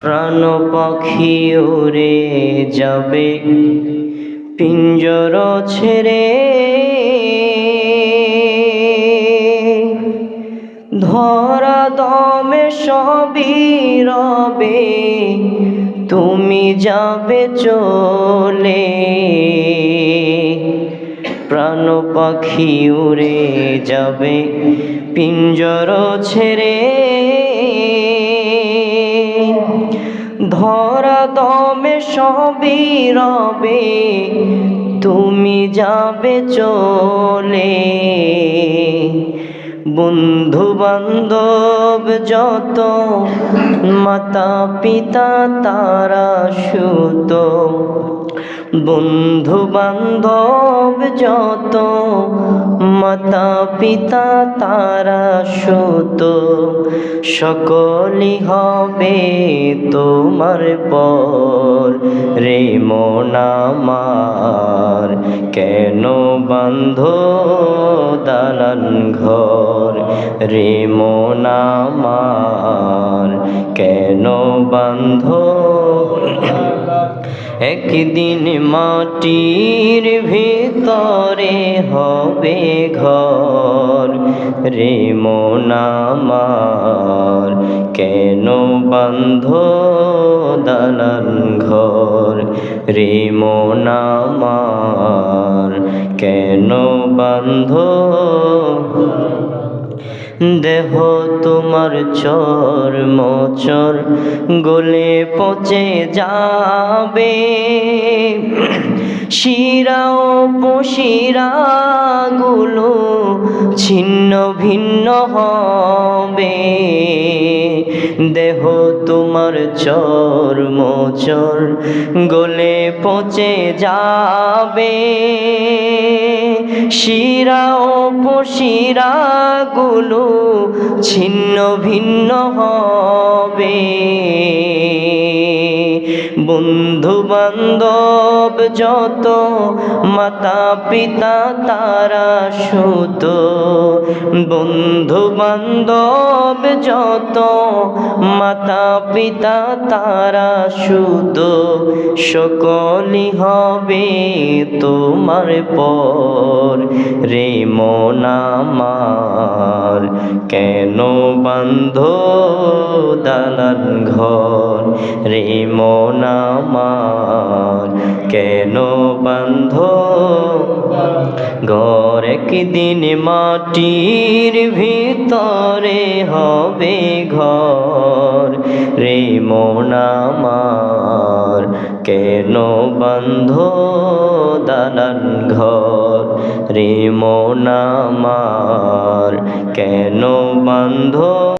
প্রাণ পাখি উড়ে যাবে পিঞ্জর ছেড়ে, ধরা দমে সবই রবে, তুমি যাবে চলে। প্রাণ পাখি উড়ে যাবে পিঞ্জর ছেড়ে, ধরা দমে সবই রবে, তুমি যাবে চলে। বন্ধু বান্ধব যত, মাতা পিতা তারা সুত, বন্ধু বান্ধব যত, মাতা পিতা তারা সুত, সকলই হবে তোমার পর। রে মন আমার, কেন বাঁধো দালান ঘর? রে মন আমার, কেন বাঁধো? একদিন মাটির ভিতরে হবে ঘর। রে মন আমার, কেন বাঁধো দালান ঘর? রে মন আমার, কেন বাঁধো? দেহ তোমার চর্মচর গলে পচে যাবে, শিরা ও উপশিরা গুলো ছিন্ন ভিন্ন হবে। দেহ তোমার চর্মচর গলে পচে যাবে, শিরা ও উপশিরা গুলো ছিন্ন ভিন্ন হবে। বন্ধু বান্ধব যত, মাতা পিতা তারা সুত, বন্ধু বান্ধব যত, মাতা পিতা তারা সুত, সকলই হবে তোমার পর। রে মন আমার, কেন বাঁধো দালান ঘর? রে মন আমার, কেন বাঁধো ঘর? একদিন মাটির ভিতরে হবে ঘর। রে মন আমার, কেন বাঁধো দালান ঘর? রে মন আমার, কেন বাঁধো?